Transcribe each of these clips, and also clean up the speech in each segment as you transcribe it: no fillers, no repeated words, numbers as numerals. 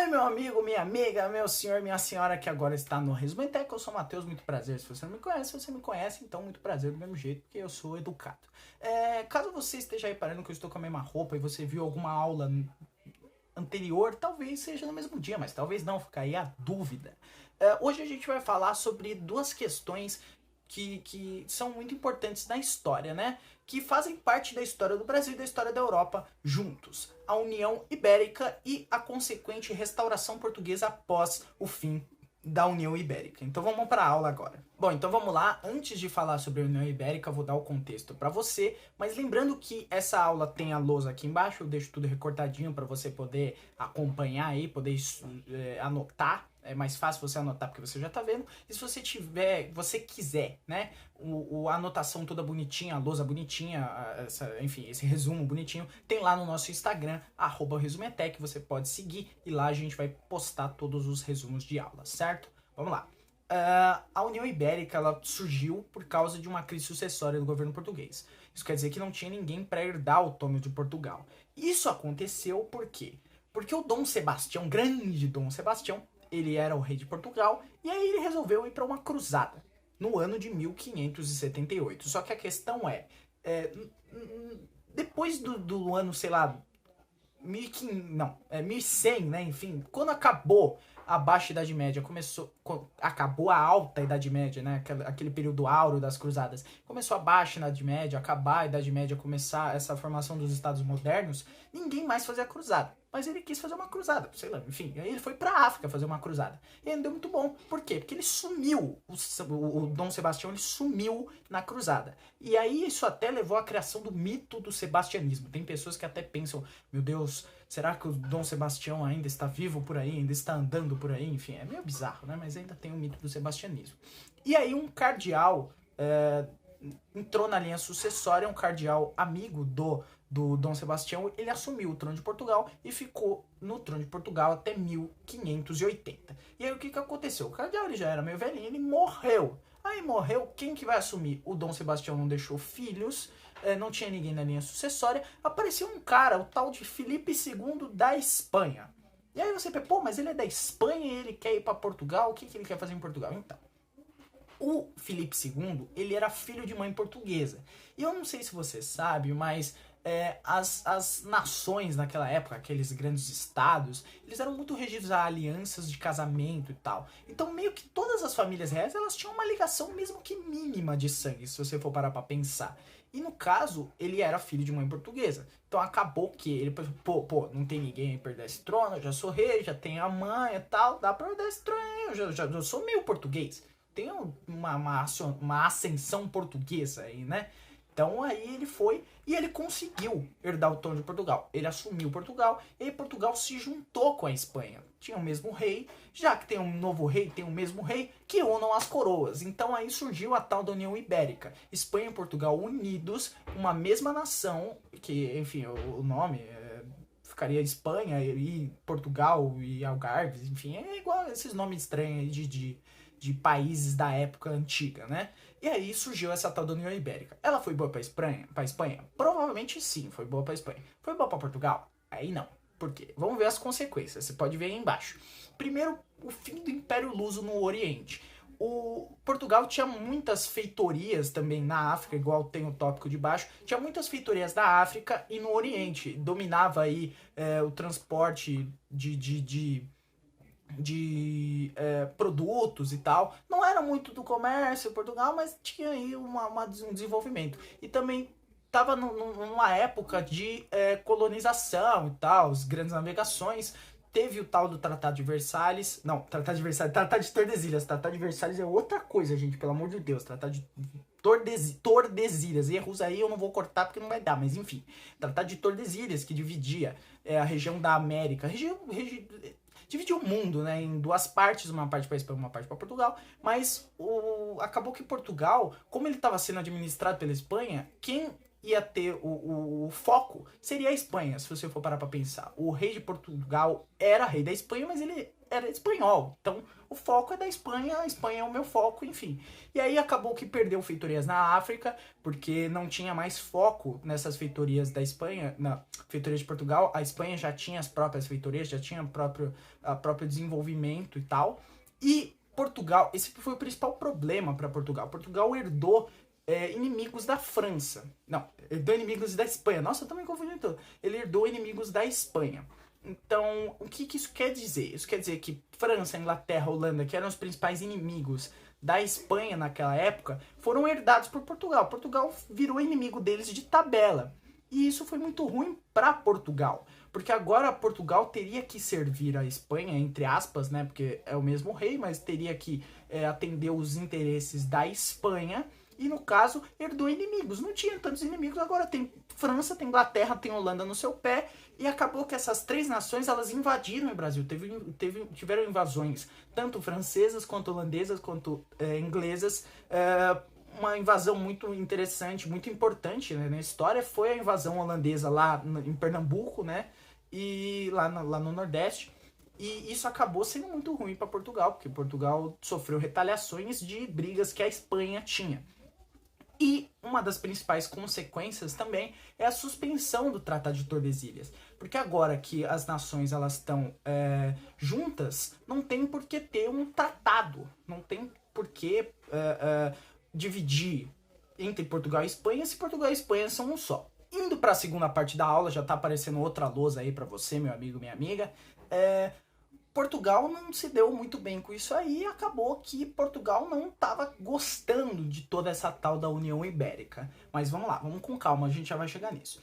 Oi, meu amigo, minha amiga, meu senhor, minha senhora que agora está no Resumo Tech. Eu sou o Matheus, muito prazer. Se você não me conhece, se você me conhece, então muito prazer do mesmo jeito, porque eu sou educado. Caso você esteja reparando que eu estou com a mesma roupa e você viu alguma aula anterior, talvez seja no mesmo dia, mas talvez não, fica aí a dúvida. Hoje a gente vai falar sobre duas questões que são muito importantes na história, né? Que fazem parte da história do Brasil e da história da Europa juntos. A União Ibérica e a consequente restauração portuguesa após o fim da União Ibérica. Então vamos para a aula agora. Bom, então vamos lá. Antes de falar sobre a União Ibérica, eu vou dar o contexto para você, mas lembrando que essa aula tem a lousa aqui embaixo, eu deixo tudo recortadinho para você poder acompanhar aí, poder anotar. É mais fácil você anotar porque você já tá vendo. E se você quiser, né, a anotação toda bonitinha, a lousa bonitinha, enfim, esse resumo bonitinho, tem lá no nosso Instagram, @resumetec, você pode seguir e lá a gente vai postar todos os resumos de aula, certo? Vamos lá. A União Ibérica, ela surgiu por causa de uma crise sucessória do governo português. Isso quer dizer que não tinha ninguém para herdar o trono de Portugal. Isso aconteceu por quê? Porque o Dom Sebastião, grande Dom Sebastião, ele era o rei de Portugal, e aí ele resolveu ir para uma cruzada, no ano de 1578. Só que a questão depois do ano, sei lá, 1100, né, enfim, quando acabou a Baixa Idade Média, acabou a Alta Idade Média, né, aquele período áureo das cruzadas, começou a Baixa Idade Média, acabar a Idade Média, começar essa formação dos estados modernos, ninguém mais fazia cruzada. Mas ele quis fazer uma cruzada, sei lá, enfim. Aí ele foi pra África fazer uma cruzada. E aí não deu muito bom. Por quê? Porque ele sumiu, o Dom Sebastião, ele sumiu na cruzada. E aí isso até levou à criação do mito do sebastianismo. Tem pessoas que até pensam, meu Deus, será que o Dom Sebastião ainda está vivo por aí, ainda está andando por aí? Enfim, é meio bizarro, né? Mas ainda tem o mito do sebastianismo. E aí um cardeal entrou na linha sucessória, um cardeal amigo do Dom Sebastião, ele assumiu o trono de Portugal e ficou no trono de Portugal até 1580. E aí o que aconteceu? O cardeal ele já era meio velhinho, ele morreu. Aí morreu, quem que vai assumir? O Dom Sebastião não deixou filhos, não tinha ninguém na linha sucessória, apareceu um cara, o tal de Filipe II da Espanha. E aí você pensa, pô, mas ele é da Espanha e ele quer ir para Portugal, o que ele quer fazer em Portugal? Então, o Filipe II, ele era filho de mãe portuguesa. E eu não sei se você sabe, mas as nações naquela época, aqueles grandes estados, eles eram muito regidos a alianças de casamento e tal. Então meio que todas as famílias reais, elas tinham uma ligação mesmo que mínima de sangue, se você for parar pra pensar. E no caso, ele era filho de mãe portuguesa. Então acabou que ele pensou, pô, não tem ninguém pra perder esse trono, eu já sou rei, já tenho a mãe e tal, dá pra perder esse trono, eu sou meio português. Tenho uma ascensão portuguesa aí, né? Então aí ele foi e ele conseguiu herdar o trono de Portugal. Ele assumiu Portugal e aí Portugal se juntou com a Espanha. Tinha o mesmo rei, já que tem um novo rei, tem o mesmo rei, que unam as coroas. Então aí surgiu a tal da União Ibérica. Espanha e Portugal unidos, uma mesma nação, que enfim, o nome ficaria Espanha e Portugal e Algarve, enfim, é igual esses nomes estranhos aí de países da época antiga, né? E aí surgiu essa tal da União Ibérica. Ela foi boa para Espanha? Provavelmente sim, foi boa para Espanha. Foi boa para Portugal? Aí não. Por quê? Vamos ver as consequências. Você pode ver aí embaixo. Primeiro, o fim do Império Luso no Oriente. O Portugal tinha muitas feitorias também na África, igual tem o tópico de baixo. Tinha muitas feitorias na África e no Oriente. Dominava aí o transporte de produtos e tal. Não era muito do comércio em Portugal, mas tinha aí um desenvolvimento. E também estava numa época de colonização e tal, as grandes navegações. Teve o tal do Tratado de Versalhes. Não, Tratado de Versalhes, Tratado de Tordesilhas. Tratado de Versalhes é outra coisa, gente, pelo amor de Deus. Tratado de Tordesilhas. Erros aí eu não vou cortar porque não vai dar, mas enfim. Tratado de Tordesilhas, que dividia a região da América. Dividiu o mundo, né, em duas partes, uma parte para Espanha, uma parte para Portugal, mas acabou que Portugal, como ele estava sendo administrado pela Espanha, quem ia ter o foco seria a Espanha, se você for parar para pensar. O rei de Portugal era rei da Espanha, mas ele era espanhol. Então, o foco é da Espanha, a Espanha é o meu foco, enfim. E aí acabou que perdeu feitorias na África, porque não tinha mais foco nessas feitorias da Espanha, na feitoria de Portugal. A Espanha já tinha as próprias feitorias, já tinha próprio desenvolvimento e tal. E Portugal, esse foi o principal problema para Portugal. Portugal herdou inimigos da França. Não, herdou inimigos da Espanha. Nossa, eu tô me confundindo tudo. Ele herdou inimigos da Espanha. Então, o que isso quer dizer? Isso quer dizer que França, Inglaterra, Holanda, que eram os principais inimigos da Espanha naquela época, foram herdados por Portugal. Portugal virou inimigo deles de tabela. E isso foi muito ruim para Portugal, porque agora Portugal teria que servir a Espanha, entre aspas, né? Porque é o mesmo rei, mas teria que atender os interesses da Espanha. E no caso, herdou inimigos. Não tinha tantos inimigos, agora tem França, tem Inglaterra, tem Holanda no seu pé. E acabou que essas três nações, elas invadiram o Brasil. Tiveram invasões, tanto francesas, quanto holandesas, quanto inglesas. Uma invasão muito interessante, muito importante, né, na história, foi a invasão holandesa lá em Pernambuco, né? E lá no Nordeste. E isso acabou sendo muito ruim para Portugal, porque Portugal sofreu retaliações de brigas que a Espanha tinha. E uma das principais consequências também é a suspensão do Tratado de Tordesilhas. Porque agora que as nações elas estão juntas, não tem por que ter um tratado. Não tem por que dividir entre Portugal e Espanha, se Portugal e Espanha são um só. Indo para a segunda parte da aula, já tá aparecendo outra lousa aí para você, meu amigo, minha amiga. Portugal não se deu muito bem com isso aí e acabou que Portugal não estava gostando de toda essa tal da União Ibérica. Mas vamos lá, vamos com calma, a gente já vai chegar nisso.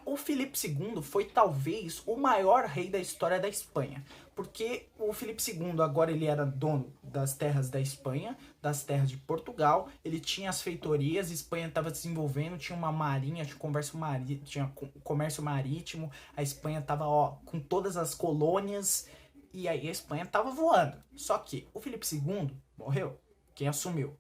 O Filipe II foi talvez o maior rei da história da Espanha, porque o Filipe II agora ele era dono das terras da Espanha, das terras de Portugal, ele tinha as feitorias, a Espanha estava desenvolvendo, tinha uma marinha, tinha comércio marítimo, a Espanha estava com todas as colônias, e aí a Espanha estava voando. Só que o Filipe II morreu, quem assumiu?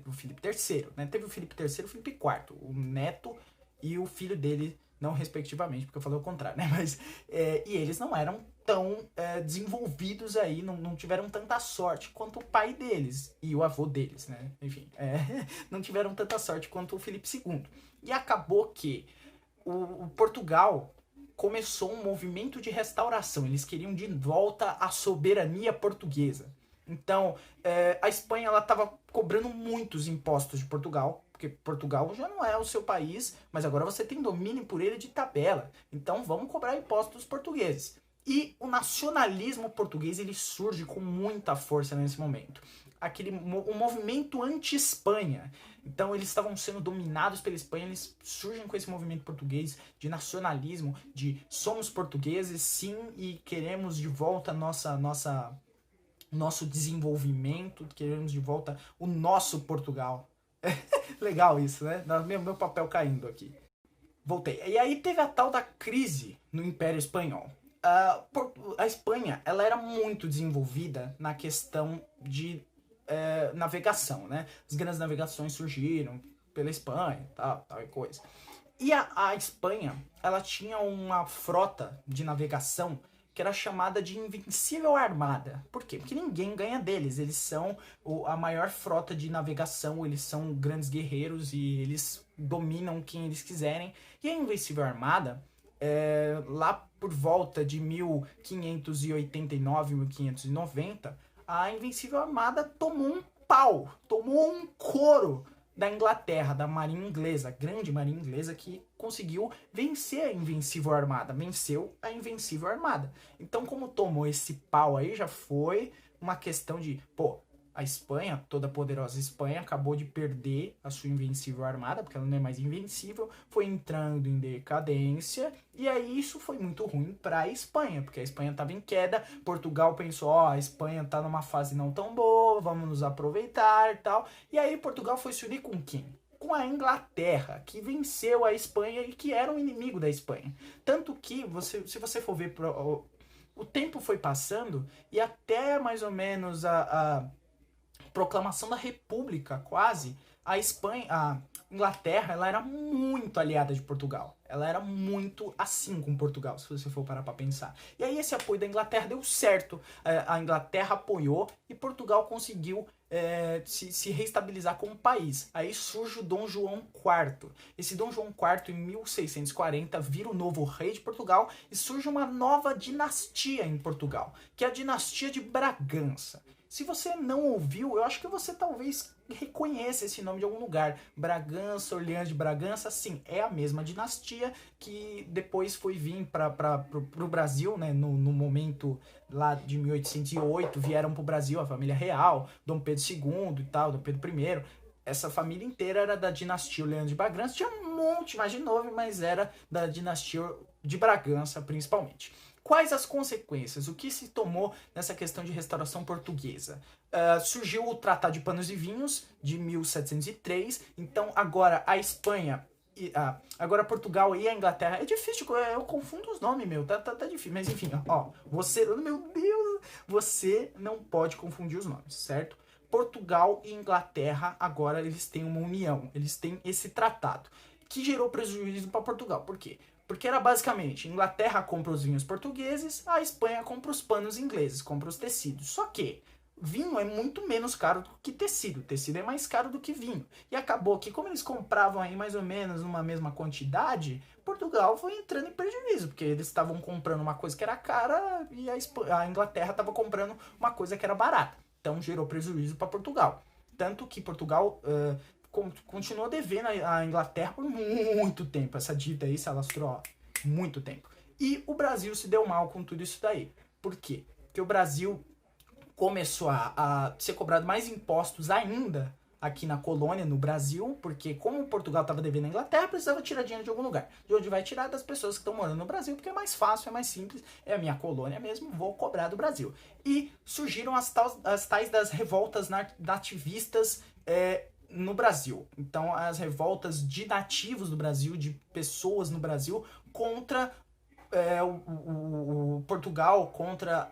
O Filipe III, né? Teve o Filipe III e o Filipe IV, o neto e o filho dele, não respectivamente, porque eu falei o contrário, né? Mas, e eles não eram tão desenvolvidos aí, não tiveram tanta sorte quanto o pai deles e o avô deles, né? Enfim, não tiveram tanta sorte quanto o Filipe II. E acabou que o Portugal começou um movimento de restauração, eles queriam de volta a soberania portuguesa. Então, a Espanha ela estava cobrando muitos impostos de Portugal, porque Portugal já não é o seu país, mas agora você tem domínio por ele de tabela. Então, vamos cobrar impostos dos portugueses. E o nacionalismo português ele surge com muita força nesse momento. O movimento anti-Espanha. Então eles estavam sendo dominados pela Espanha, eles surgem com esse movimento português de nacionalismo, de somos portugueses sim e queremos de volta nosso desenvolvimento, queremos de volta o nosso Portugal. Legal isso, né? Meu papel caindo aqui. Voltei. E aí teve a tal da crise no Império Espanhol. A Espanha ela era muito desenvolvida na questão de navegação, né? As grandes navegações surgiram pela Espanha, tal e coisa. E a Espanha, ela tinha uma frota de navegação que era chamada de Invencível Armada. Por quê? Porque ninguém ganha deles. Eles são a maior frota de navegação, eles são grandes guerreiros e eles dominam quem eles quiserem. E a Invencível Armada, lá por volta de 1589, 1590, a Invencível Armada tomou um pau, tomou um couro da Inglaterra, da marinha inglesa, a grande marinha inglesa que conseguiu vencer a Invencível Armada, venceu a Invencível Armada. Então, como tomou esse pau aí, já foi uma questão de, a Espanha, toda poderosa Espanha, acabou de perder a sua Invencível Armada, porque ela não é mais invencível, foi entrando em decadência, e aí isso foi muito ruim para a Espanha, porque a Espanha estava em queda, Portugal pensou, a Espanha está numa fase não tão boa, vamos nos aproveitar e tal, e aí Portugal foi se unir com quem? Com a Inglaterra, que venceu a Espanha e que era um inimigo da Espanha. Tanto que, se você for ver, o tempo foi passando, e até mais ou menos a proclamação da República, quase, a Inglaterra, ela era muito aliada de Portugal. Ela era muito assim com Portugal, se você for parar pra pensar. E aí esse apoio da Inglaterra deu certo. A Inglaterra apoiou e Portugal conseguiu se reestabilizar como país. Aí surge o Dom João IV. Esse Dom João IV, em 1640, vira o novo rei de Portugal e surge uma nova dinastia em Portugal, que é a dinastia de Bragança. Se você não ouviu, eu acho que você talvez reconheça esse nome de algum lugar. Bragança, Orleans de Bragança, sim, é a mesma dinastia que depois foi vir para o Brasil, né, no momento lá de 1808, vieram para o Brasil a família real, Dom Pedro II e tal, Dom Pedro I. Essa família inteira era da dinastia Orleans de Bragança, tinha um monte mais de nome, mas era da dinastia de Bragança principalmente. Quais as consequências? O que se tomou nessa questão de restauração portuguesa? Surgiu o Tratado de Panos e Vinhos, de 1703. Então, agora a Espanha, agora Portugal e a Inglaterra. É difícil, eu confundo os nomes, meu. Tá difícil. Mas enfim, ó. Você, meu Deus, você não pode confundir os nomes, certo? Portugal e Inglaterra, agora eles têm uma união. Eles têm esse tratado, que gerou prejuízo para Portugal. Por quê? Porque era basicamente, Inglaterra compra os vinhos portugueses, a Espanha compra os panos ingleses, compra os tecidos. Só que vinho é muito menos caro do que tecido. Tecido é mais caro do que vinho. E acabou que, como eles compravam aí mais ou menos uma mesma quantidade, Portugal foi entrando em prejuízo, porque eles estavam comprando uma coisa que era cara e a Inglaterra estava comprando uma coisa que era barata. Então gerou prejuízo para Portugal. Tanto que Portugal continuou devendo a Inglaterra por muito tempo. Essa dívida aí se alastrou há muito tempo. E o Brasil se deu mal com tudo isso daí. Por quê? Porque o Brasil começou a ser cobrado mais impostos ainda aqui na colônia, no Brasil, porque como Portugal estava devendo a Inglaterra, precisava tirar dinheiro de algum lugar. De onde vai tirar? Das pessoas que estão morando no Brasil, porque é mais fácil, é mais simples, é a minha colônia mesmo, vou cobrar do Brasil. E surgiram as tais das revoltas nativistas no Brasil. Então, as revoltas de nativos do Brasil, de pessoas no Brasil, contra o Portugal, contra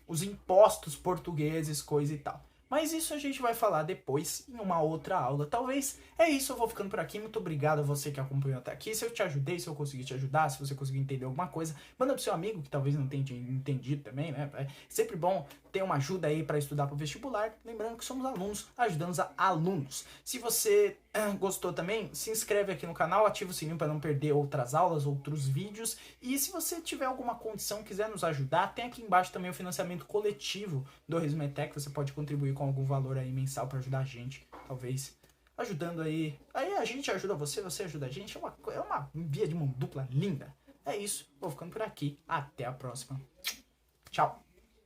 os impostos portugueses, coisa e tal. Mas isso a gente vai falar depois em uma outra aula. Talvez é isso, eu vou ficando por aqui. Muito obrigado a você que acompanhou até aqui. Se eu te ajudei, se eu consegui te ajudar, se você conseguiu entender alguma coisa, manda pro seu amigo que talvez não tenha entendido também, né? É sempre bom ter uma ajuda aí para estudar pro vestibular. Lembrando que somos alunos, ajudamos a alunos. Se você gostou também, se inscreve aqui no canal, ativa o sininho para não perder outras aulas, outros vídeos. E se você tiver alguma condição, quiser nos ajudar, tem aqui embaixo também o financiamento coletivo do Resumetec. Você pode contribuir com algum valor aí mensal para ajudar a gente, talvez ajudando aí a gente ajuda você ajuda a gente, é uma via de mão dupla linda. É isso, vou ficando por aqui, até a próxima, tchau.